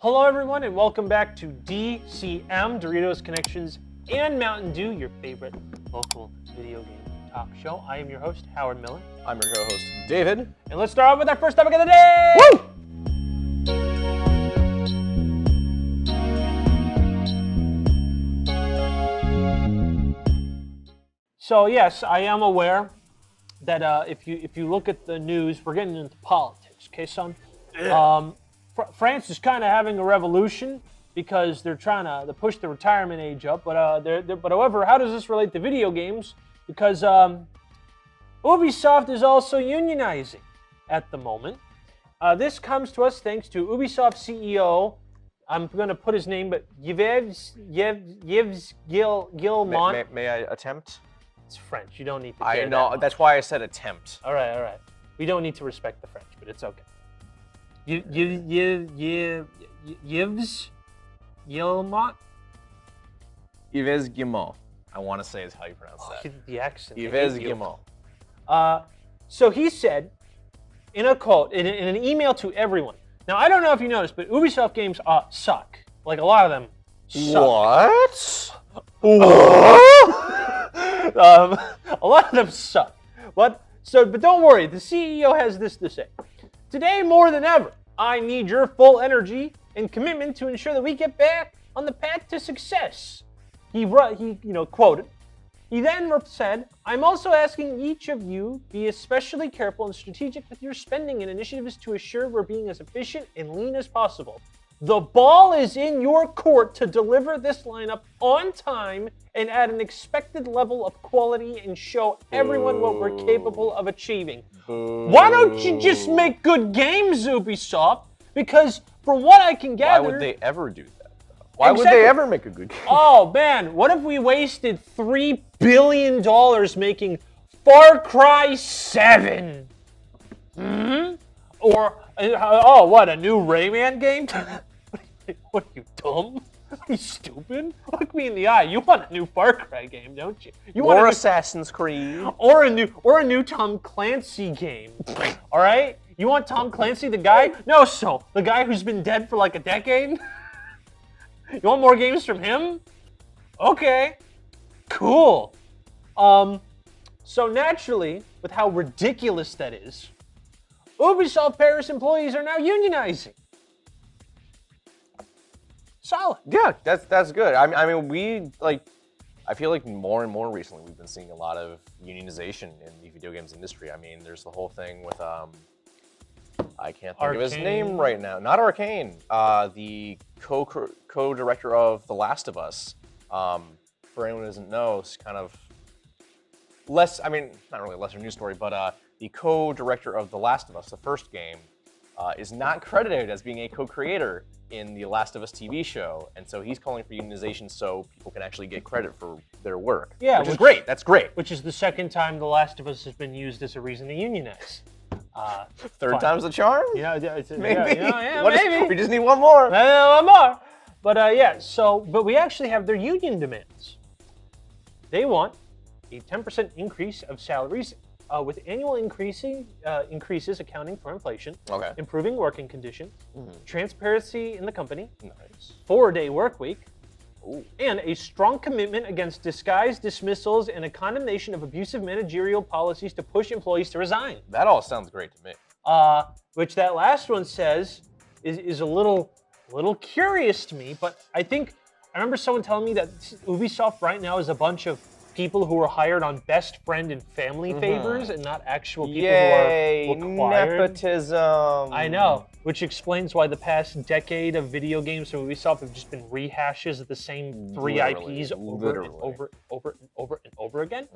Hello everyone and welcome back to DCM, Doritos, Connections, and Mountain Dew, your favorite local video game talk show. I am your host, Howard Miller. I'm your co-host, David. And let's start off with our first topic of the day! Woo! So yes, I am aware that if you look at the news, we're getting into politics, okay, son? France is kind of having a revolution because they're trying to push the retirement age up. But however, how does this relate to video games? Because Ubisoft is also unionizing at the moment. This comes to us thanks to Ubisoft CEO. I'm going to put his name, but Yves Guillemot. May I attempt? It's French. You don't need to. I know. That's why I said attempt. All right. We don't need to respect the French, but it's okay. Yves Guillemot? Yves Guillemot. I want to say is how you pronounce that. The accent. Yves Guillemot. So he said in a quote, in an email to everyone. Now, I don't know if you noticed, but Ubisoft games suck. Like, a lot of them suck. What? A lot of them suck. But don't worry, the CEO has this to say. Today, more than ever, I need your full energy and commitment to ensure that we get back on the path to success. He quoted. He then said, I'm also asking each of you be especially careful and strategic with your spending and initiatives to assure we're being as efficient and lean as possible. The ball is in your court to deliver this lineup on time and at an expected level of quality and show everyone what we're capable of achieving. Why don't you just make good games, Ubisoft? Because from what I can gather... Why would they ever do that, though? Why would they ever make a good game? Oh, man. What if we wasted $3 billion making Far Cry 7? Or, what, a new Rayman game? What, are you dumb? Are you stupid? Look me in the eye. You want a new Far Cry game, don't you? Or Assassin's Creed. Or a new Tom Clancy game. All right? You want Tom Clancy, the guy? No, so the guy who's been dead for like a decade? You want more games from him? Okay. Cool. So naturally, with how ridiculous that is, Ubisoft Paris employees are now unionizing. Solid. Yeah, that's good. I mean, I feel like more and more recently we've been seeing a lot of unionization in the video games industry. I mean, there's the whole thing with I can't think of his name right now. Not Arcane. The co-director of The Last of Us. For anyone who doesn't know, it's kind of not really a lesser news story, but the co-director of The Last of Us, the first game, is not credited as being a co-creator in the Last of Us TV show, and so he's calling for unionization so people can actually get credit for their work. Yeah, which is great. That's great. Which is the second time The Last of Us has been used as a reason to unionize. Third time's the charm? Yeah, maybe. Maybe. We just need one more. One more. But but we actually have their union demands. They want a 10% increase of salaries with annual increases accounting for inflation, improving working conditions, transparency in the company, 4-day work week, and a strong commitment against disguised dismissals and a condemnation of abusive managerial policies to push employees to resign. That all sounds great to me. Which that last one says is a little curious to me, but I remember someone telling me that Ubisoft right now is a bunch of people who are hired on best friend and family favors and not actual people who are required. Nepotism. I know, which explains why the past decade of video games from Ubisoft have just been rehashes of the same three IPs over and over again.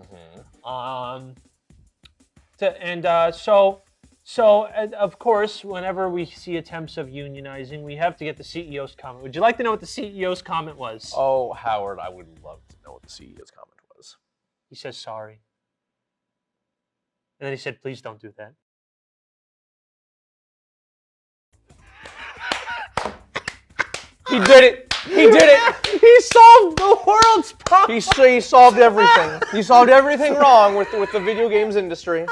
So of course, whenever we see attempts of unionizing, we have to get the CEO's comment. Would you like to know what the CEO's comment was? Oh, Howard, I would love to know what the CEO's comment was. He says sorry. And then he said, please don't do that. He did it! He did it! He solved the world's problems! He solved everything. He solved everything wrong with the video games industry.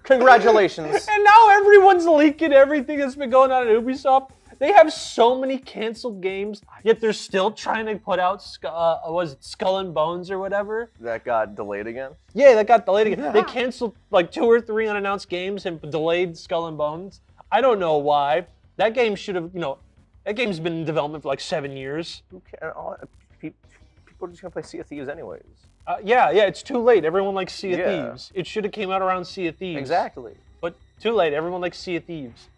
Congratulations. And now everyone's leaking everything that's been going on at Ubisoft. They have so many canceled games, yet they're still trying to put out, was it Skull and Bones or whatever? That got delayed again? Yeah, that got delayed again. They canceled like 2 or 3 unannounced games and delayed Skull and Bones. I don't know why. That game should have, that game's been in development for like 7 years. Who cares? People are just gonna play Sea of Thieves anyways. Yeah, it's too late. Everyone likes Sea of Thieves. It should have came out around Sea of Thieves. Exactly. But too late. Everyone likes Sea of Thieves.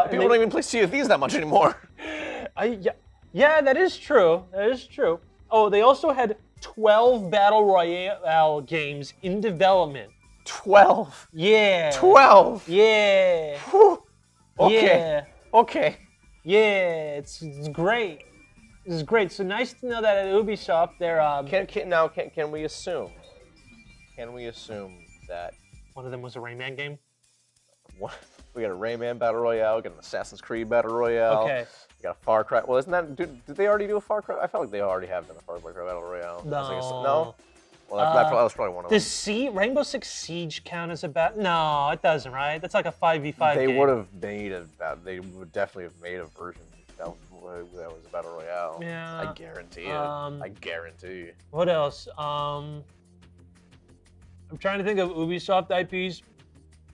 People don't even play Sea of Thieves that much anymore. Yeah, that is true. That is true. Oh, they also had 12 Battle Royale games in development. 12? Yeah. 12? Yeah. Whew. Okay. Yeah. Okay. Yeah, it's great. This is great. So nice to know that at Ubisoft they're Can we assume? Can we assume that one of them was a Rayman game? We got a Rayman Battle Royale, we got an Assassin's Creed Battle Royale. Okay. We got a Far Cry. Well, isn't that? Did they already do a Far Cry? I felt like they already have done a Far Cry Battle Royale. No. No. Well, that was probably one of them. Does Rainbow Six Siege count as a battle? No, it doesn't, right? That's like a 5v5 They game. would have made They would definitely have made a version that was a Battle Royale. Yeah. I guarantee it. I guarantee. What else? I'm trying to think of Ubisoft IPs,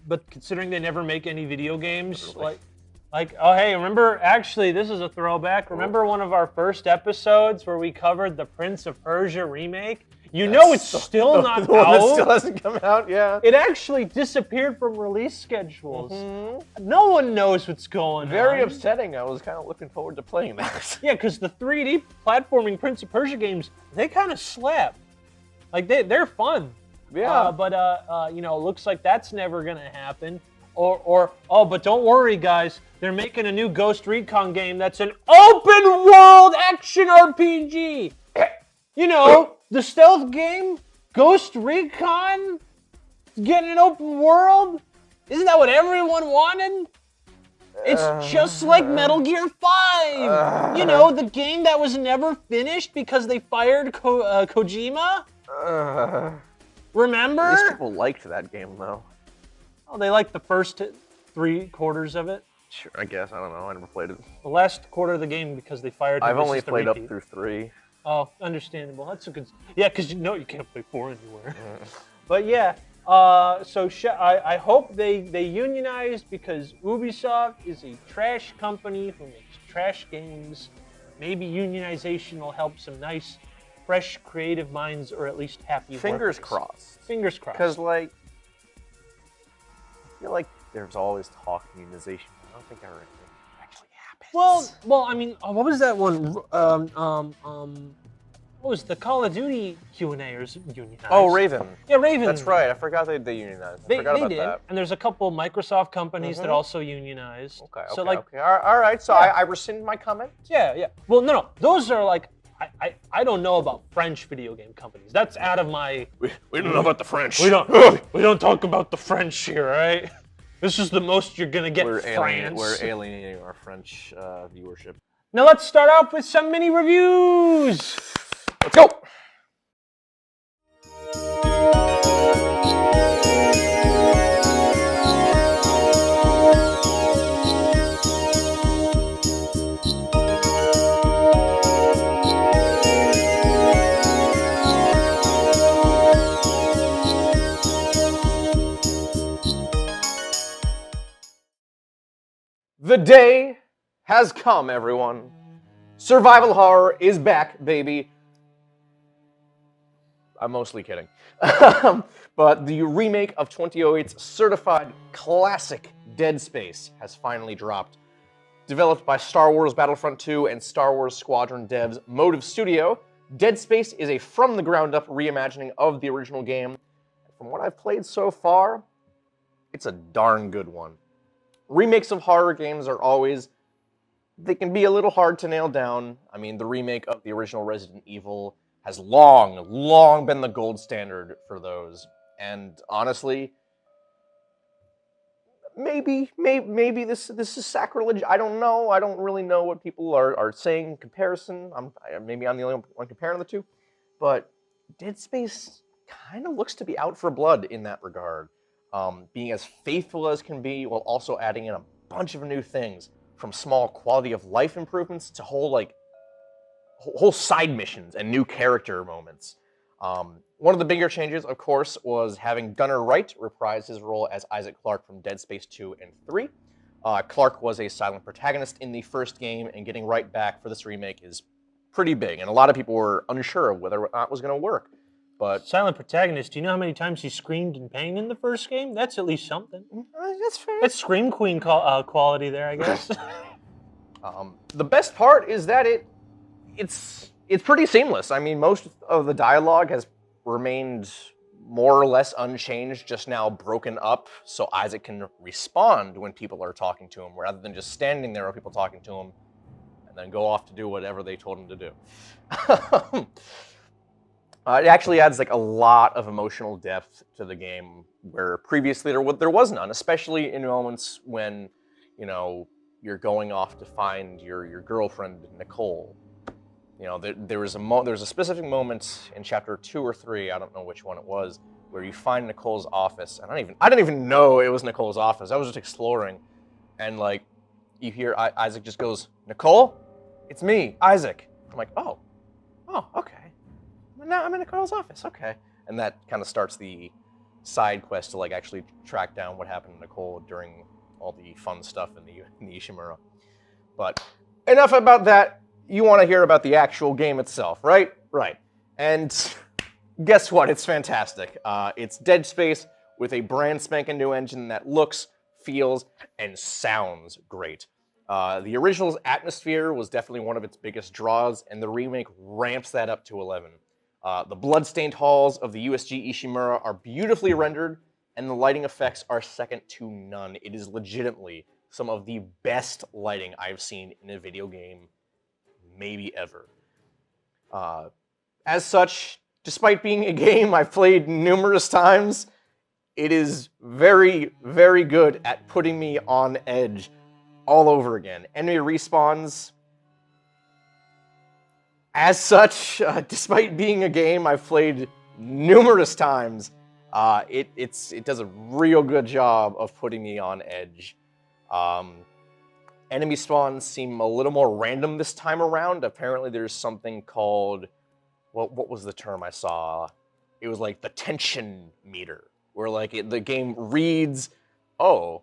but considering they never make any video games, oh hey, remember? Actually, this is a throwback. Remember one of our first episodes where we covered the Prince of Persia remake? It's still not the one out. that still hasn't come out. Yeah. It actually disappeared from release schedules. Mm-hmm. No one knows what's going on. Very upsetting. I was kind of looking forward to playing that. Yeah, because the 3D platforming Prince of Persia games, they kind of slap. Like they're fun. Yeah. But looks like that's never gonna happen. But don't worry, guys. They're making a new Ghost Recon game that's an open world action RPG. The stealth game, Ghost Recon, getting an open world. Isn't that what everyone wanted? It's just like Metal Gear 5. The game that was never finished because they fired Kojima. Remember? These people liked that game, though. Oh, they liked the first 3/4 of it. Sure, I guess. I don't know. I never played it. The last quarter of the game because they fired him. I've only played up through 3. Oh, understandable. That's a good... Yeah, because you can't play 4 anywhere. But yeah, I hope they unionized because Ubisoft is a trash company who makes trash games. Maybe unionization will help some nice, fresh, creative minds, or at least happy Fingers workers. crossed. Fingers crossed. Because, I feel like there's always talk of unionization. I don't think everything actually happens. Well, I mean, what was that one? What was the Call of Duty Q&A's unionized? Oh, Raven. Yeah, Raven. That's right. I forgot they unionized. I forgot about did. That. And there's a couple Microsoft companies that also unionized. Okay. So okay. All right. So I rescind my comment. Yeah. Well, no. Those are like I don't know about French video game companies. That's out of my. We don't know about the French. We don't talk about the French here, right? This is the most you're gonna get. We're France. alienating our French viewership. Now let's start off with some mini reviews. Let's go. The day has come, everyone. Survival horror is back, baby. I'm mostly kidding. But the remake of 2008's certified classic Dead Space has finally dropped. Developed by Star Wars Battlefront 2 and Star Wars Squadron devs Motive Studio, Dead Space is a from-the-ground-up reimagining of the original game. From what I've played so far, it's a darn good one. Remakes of horror games are always... they can be a little hard to nail down. I mean, the remake of the original Resident Evil has long been the gold standard for those. And honestly, maybe this is sacrilege. I don't know. I don't really know what people are saying in comparison. Maybe I'm the only one comparing the two. But Dead Space kind of looks to be out for blood in that regard. Being as faithful as can be while also adding in a bunch of new things. from small quality of life improvements to whole side missions and new character moments. One of the bigger changes, of course, was having Gunnar Wright reprise his role as Isaac Clarke from Dead Space 2 and 3. Clarke was a silent protagonist in the first game, and getting Wright back for this remake is pretty big, and a lot of people were unsure of whether or not it was going to work. But silent protagonist, do you know how many times he screamed in pain in the first game? That's at least something. That's fair. That's Scream Queen quality there, I guess. The best part is that it's pretty seamless. I mean, most of the dialogue has remained more or less unchanged, just now broken up, so Isaac can respond when people are talking to him, rather than just standing there with people talking to him and then go off to do whatever they told him to do. It actually adds like a lot of emotional depth to the game, where previously there was none, especially in moments when, you know, you're going off to find your girlfriend, Nicole. You know, there's a specific moment in chapter 2 or 3, I don't know which one it was, where you find Nicole's office. And I didn't even know it was Nicole's office. I was just exploring, and like you hear Isaac just goes, "Nicole, it's me, Isaac." I'm like, oh, okay. Now I'm in Nicole's office. Okay, and that kind of starts the side quest to like actually track down what happened to Nicole during all the fun stuff in the Ishimura. But enough about that. You want to hear about the actual game itself, right? Right. And guess what? It's fantastic. It's Dead Space with a brand spanking new engine that looks, feels, and sounds great. The original's atmosphere was definitely one of its biggest draws, and the remake ramps that up to 11. The blood-stained halls of the USG Ishimura are beautifully rendered, and the lighting effects are second to none. It is legitimately some of the best lighting I've seen in a video game maybe ever. As such, despite being a game I've played numerous times, it is very, very good at putting me on edge all over again. Enemy respawns. As such, despite being a game I've played numerous times, it does a real good job of putting me on edge. Enemy spawns seem a little more random this time around. Apparently there's something called, what was the term I saw? It was like the tension meter, where like the game reads, oh,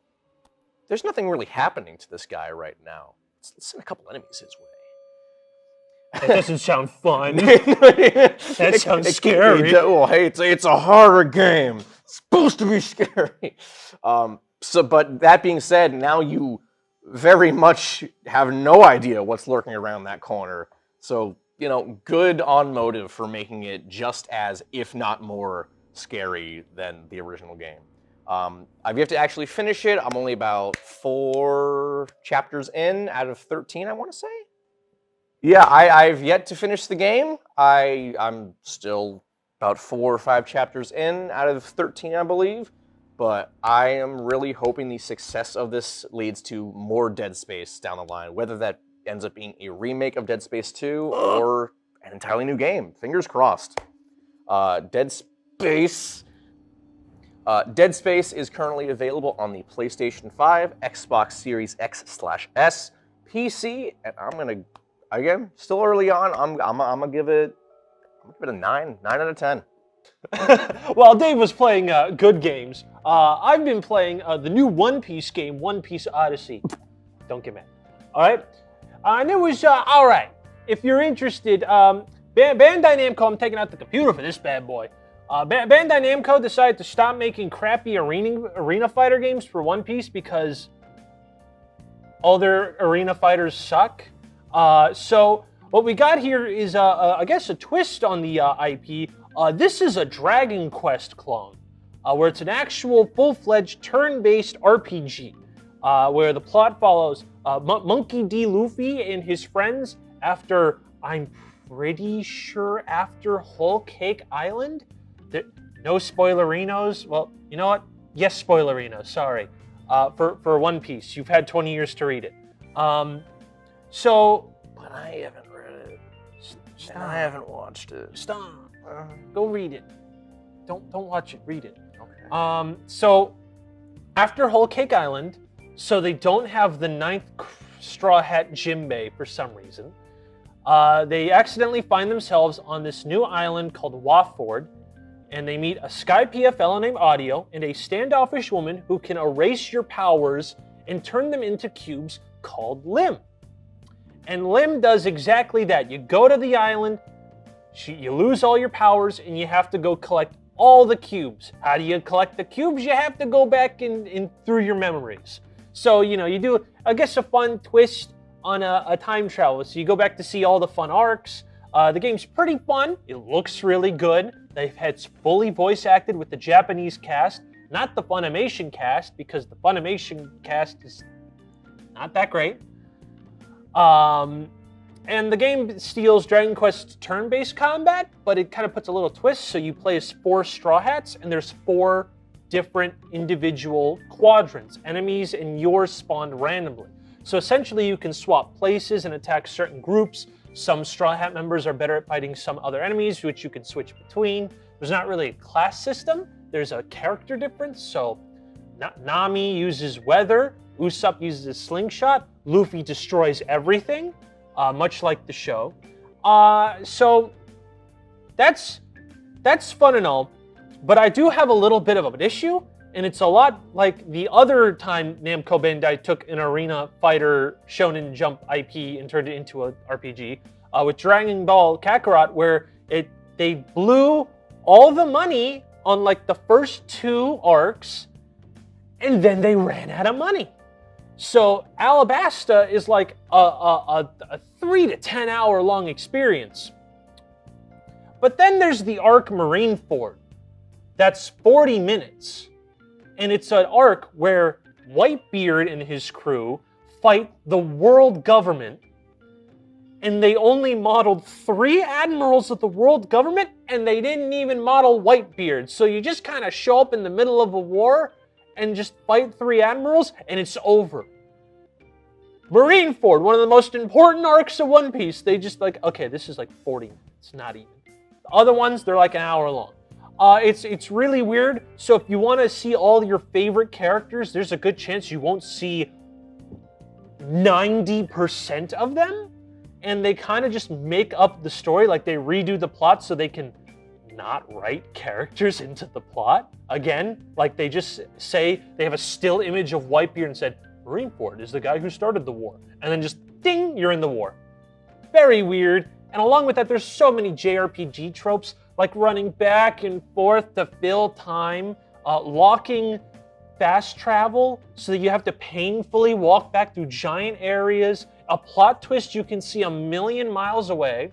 there's nothing really happening to this guy right now. Let's send a couple enemies his way. That doesn't sound fun. That sounds scary. Well, hey, it's a horror game. It's supposed to be scary. But that being said, now you very much have no idea what's lurking around that corner. So, you know, good on Motive for making it just as, if not more, scary than the original game. I've yet to actually finish it. I'm only about 4 chapters in out of 13, I want to say. Yeah, I've yet to finish the game. I'm still about 4 or 5 chapters in out of 13, I believe. But I am really hoping the success of this leads to more Dead Space down the line, whether that ends up being a remake of Dead Space 2 or an entirely new game. Fingers crossed. Dead Space is currently available on the PlayStation 5, Xbox Series X/S, PC, and I'm gonna, again, still early on, I'm gonna give it a 9 out of 10. While Dave was playing good games, I've been playing the new One Piece game, One Piece Odyssey. Don't get mad. All right? And it was all right. If you're interested, Bandai Namco, I'm taking out the computer for this bad boy. Bandai Namco decided to stop making crappy arena fighter games for One Piece because all their arena fighters suck. So what we got here is, I guess, a twist on the IP. This is a Dragon Quest clone, where it's an actual full-fledged turn-based RPG, where the plot follows Monkey D. Luffy and his friends after, I'm pretty sure, after Whole Cake Island. No spoilerinos. Well, you know what? Yes, spoilerinos. Sorry. For One Piece, you've had 20 years to read it. So, But I haven't read it. stop. And I haven't watched it. Stop. Go read it. Don't watch it. Read it. Okay. So after Whole Cake Island, so they don't have the 9th Straw Hat Jimbei for some reason. They accidentally find themselves on this new island called Waford, and they meet a Skypiea fellow named Audio and a standoffish woman who can erase your powers and turn them into cubes called Lim. And Lim does exactly that. You go to the island, you lose all your powers, and you have to go collect all the cubes. How do you collect the cubes? You have to go back in through your memories. So, you do, I guess, a fun twist on a time travel. So you go back to see all the fun arcs. The game's pretty fun. It looks really good. It's fully voice acted with the Japanese cast, not the Funimation cast, because the Funimation cast is not that great. And the game steals Dragon Quest's turn-based combat, but it kind of puts a little twist. So you play as 4 Straw Hats, and there's 4 different individual quadrants. Enemies and yours spawned randomly. So essentially you can swap places and attack certain groups. Some Straw Hat members are better at fighting some other enemies, which you can switch between. There's not really a class system. There's a character difference. So Nami uses weather, Usopp uses a slingshot, Luffy destroys everything, much like the show. So that's fun and all, but I do have a little bit of an issue, and it's a lot like the other time Namco Bandai took an arena fighter Shonen Jump IP and turned it into an RPG, with Dragon Ball Kakarot, where they blew all the money on like the first 2 arcs, and then they ran out of money. So Alabasta is like a 3 to 10 hour long experience. But then there's the arc Marineford. That's 40 minutes. And it's an arc where Whitebeard and his crew fight the world government. And they only modeled 3 admirals of the world government, and they didn't even model Whitebeard. So you just kind of show up in the middle of a war and just fight 3 admirals, and it's over. Marineford, one of the most important arcs of One Piece, they just like, okay, this is like 40 minutes, not even. The other ones, they're like an hour long. It's really weird. So if you want to see all your favorite characters, there's a good chance you won't see 90% of them. And they kind of just make up the story, like they redo the plot so they can not write characters into the plot. Again, like they just say, they have a still image of Whitebeard and said, Marineford is the guy who started the war. And then just, ding, you're in the war. Very weird. And along with that, there's so many JRPG tropes, like running back and forth to fill time, locking fast travel so that you have to painfully walk back through giant areas, a plot twist you can see a million miles away.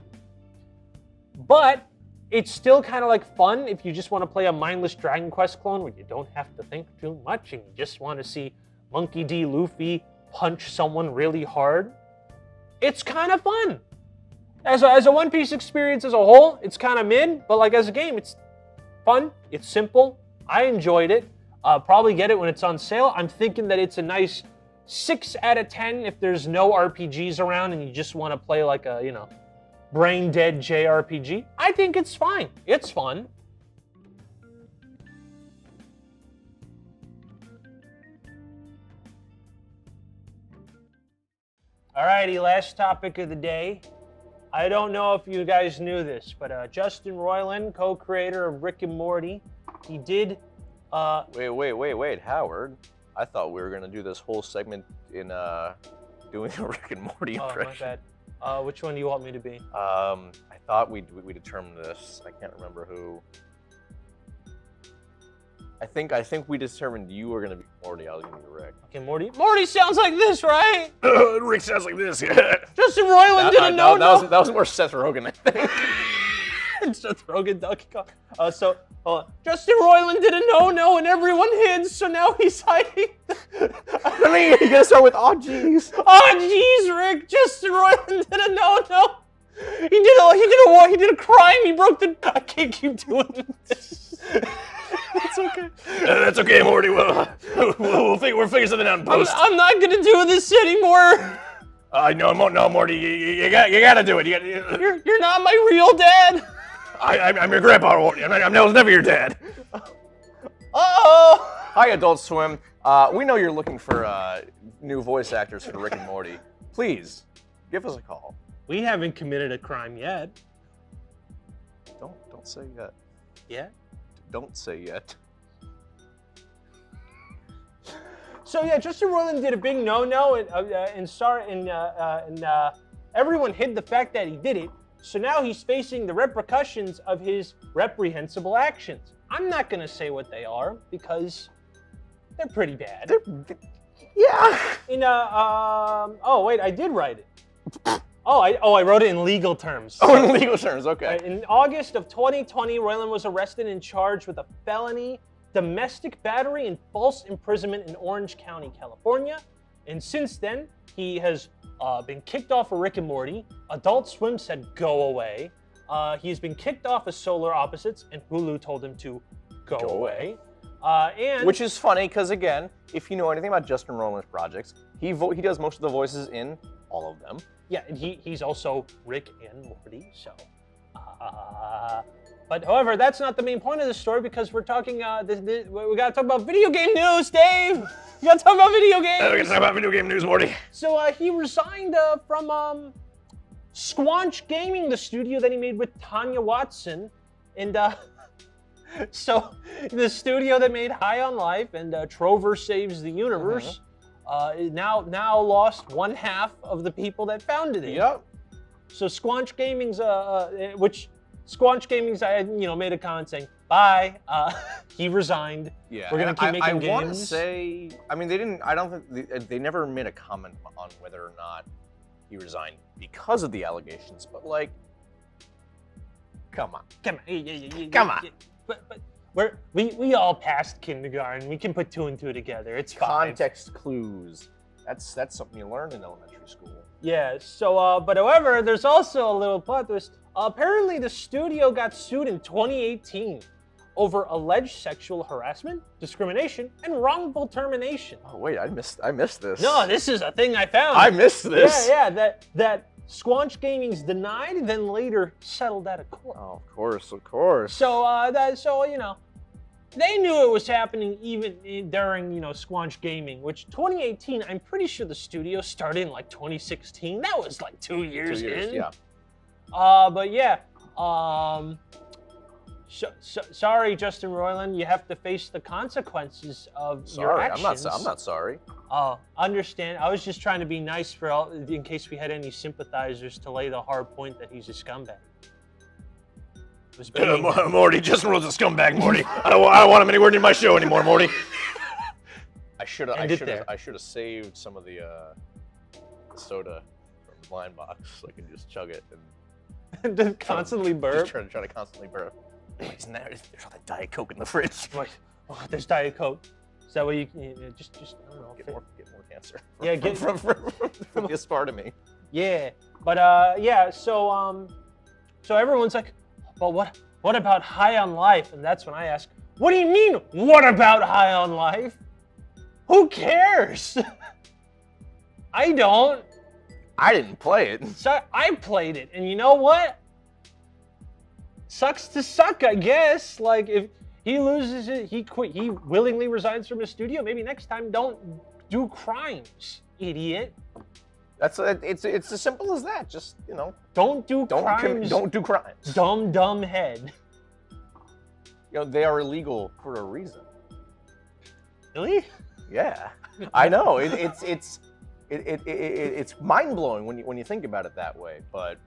But it's still kind of like fun if you just want to play a mindless Dragon Quest clone where you don't have to think too much and you just want to see Monkey D. Luffy punch someone really hard. It's kind of fun. As a One Piece experience as a whole, it's kind of mid, but like as a game, it's fun, it's simple. I enjoyed it. Probably get it when it's on sale. I'm thinking that it's a nice 6 out of 10 if there's no RPGs around and you just want to play like a, brain dead JRPG. I think it's fine. It's fun. Alrighty, last topic of the day. I don't know if you guys knew this, but Justin Roiland, co-creator of Rick and Morty, he did... Wait, Howard. I thought we were going to do this whole segment in doing a Rick and Morty impression. Oh, my bad. Which one do you want me to be? I thought we determined this. I can't remember who. I think we determined you were going to be Morty. I was going to be Rick. Okay, Morty. Morty sounds like this, right? Rick sounds like this, yeah. Justin Roiland didn't know. That was more Seth Rogen, I think. Seth Rogen, Donkey Kong. Hold on. Justin Roiland didn't know, and everyone hid, so now he's hiding. Really? You gotta start with, oh jeez. Oh jeez, Rick. Justin Roiland didn't know. He did a crime. He broke the. I can't keep doing this. It's okay. That's okay, Morty. We'll figure something out in post. I'm not gonna do this anymore. No, Morty. You gotta do it. You're not my real dad. I'm your grandpa, Morty. I was never your dad. Uh-oh. Hi, Adult Swim. We know you're looking for new voice actors for Rick and Morty. please give us a call. We haven't committed a crime yet. Don't say yet. Yeah? Don't say yet. So yeah, Justin Roiland did a big no-no, and everyone hid the fact that he did it. So now he's facing the repercussions of his reprehensible actions. I'm not gonna say what they are because they're pretty bad. Yeah. Oh wait, I did write it. I wrote it in legal terms. Oh, in legal terms, okay. In August of 2020, Roiland was arrested and charged with a felony domestic battery and false imprisonment in Orange County, California. And since then, he has been kicked off of Rick and Morty. Adult Swim said go away. He has been kicked off of Solar Opposites, and Hulu told him to go away. Which is funny because, again, if you know anything about Justin Roiland's projects, he does most of the voices in all of them. Yeah, and he's also Rick and Morty, so. But however, that's not the main point of the story because we're talking. We gotta talk about video game news, Dave. We gotta talk about video games. We gotta talk about video game news, Morty. So he resigned from Squanch Gaming, the studio that he made with Tanya Watson, and so the studio that made High on Life and Trover Saves the Universe. Now lost one half of the people that founded it. Yep. So Squanch Gaming's made a comment saying bye. He resigned. Yeah. We're gonna keep making games. I want to say, I mean, they didn't. I don't think they never made a comment on whether or not he resigned because of the allegations. But like, come on. Come on. But we all passed kindergarten. We can put two and two together. It's fine. Context clues. That's something you learn in elementary school. Yeah. So, but however, there's also a little plot twist. Apparently, the studio got sued in 2018 over alleged sexual harassment, discrimination, and wrongful termination. Oh wait, I missed this. No, this is a thing I found. I missed this. Yeah, that Squanch Gaming's denied, then later settled out of court. Oh, of course. So you know, they knew it was happening even during Squanch Gaming, which 2018. I'm pretty sure the studio started in like 2016. That was like 2 years in. Yeah. But yeah. Sorry, Justin Roiland, you have to face the consequences of your actions. I'm not sorry. Oh, understand. I was just trying to be nice in case we had any sympathizers to lay the hard point that he's a scumbag. Morty, Justin Roiland's a scumbag, Morty. I don't want him anywhere near my show anymore, Morty. I should have saved some of the soda from the blind box so I can just chug it and just constantly burp. Just try to constantly burp. There's all that Diet Coke in the fridge. Oh, there's Diet Coke. Is that way you just I don't know. Get more cancer. From the aspartame. Yeah, but yeah. So everyone's like, but what about High on Life? And that's when I ask, what do you mean? What about High on Life? Who cares? I don't. I didn't play it. So I played it, and you know what? Sucks to suck, I guess. Like, if he loses it, he willingly resigns from his studio. Maybe next time, don't do crimes, idiot. It's as simple as that. Just don't do crimes. Don't do crimes. Dumb head. They are illegal for a reason. Really? Yeah, I know. It's mind blowing when you think about it that way, but.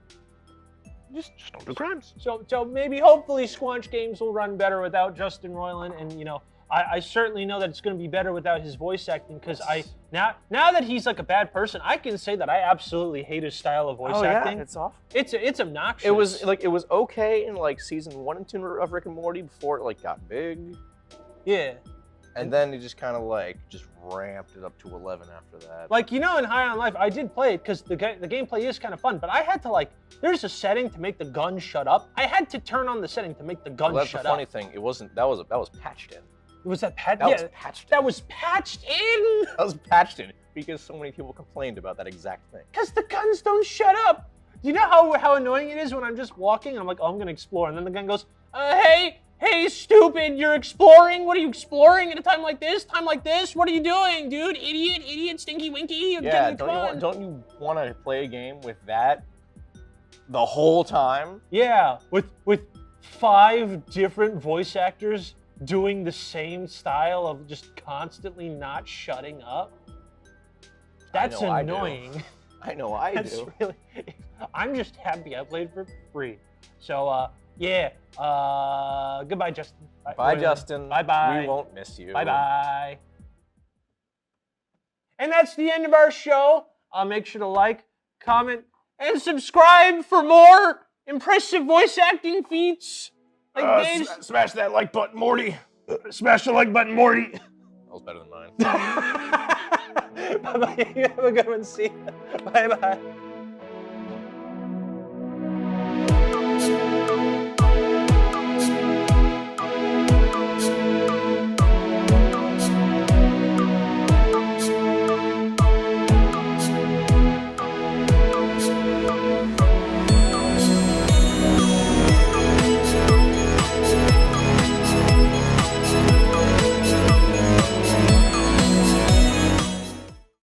Just don't do crimes. So maybe, hopefully, Squanch Games will run better without Justin Roiland, and I certainly know that it's going to be better without his voice acting because now that he's like a bad person, I can say that I absolutely hate his style of voice acting. Yeah, it's awful. It's obnoxious. It was okay in like season 1 and 2 of Rick and Morty before it like got big. Yeah. And then it just kind of just ramped it up to 11 after that. Like, in High on Life, I did play it because the gameplay is kind of fun, but I had to there's a setting to make the gun shut up. I had to turn on the setting to make the gun shut up. That's the funny thing. It wasn't, that was patched in. Was that patched? That was patched in. That was patched in? That was patched in because so many people complained about that exact thing. Because the guns don't shut up. Do you know how annoying it is when I'm just walking and I'm like, oh, I'm going to explore, and then the gun goes, hey, Hey, stupid, you're exploring? What are you exploring at a time like this? Time like this? What are you doing, dude? Idiot, stinky winky. Yeah, don't you want to play a game with that the whole time? Yeah, with 5 different voice actors doing the same style of just constantly not shutting up. That's annoying. I know I do. Really, I'm just happy I played for free. So, yeah. Goodbye, Justin. Bye, Justin. Bye-bye. We won't miss you. Bye-bye. And that's the end of our show. Make sure to like, comment, and subscribe for more impressive voice acting feats. Like Dave's. Smash that like button, Morty. Smash the like button, Morty. That was better than mine. Bye-bye. Have a good one. See you. Bye-bye.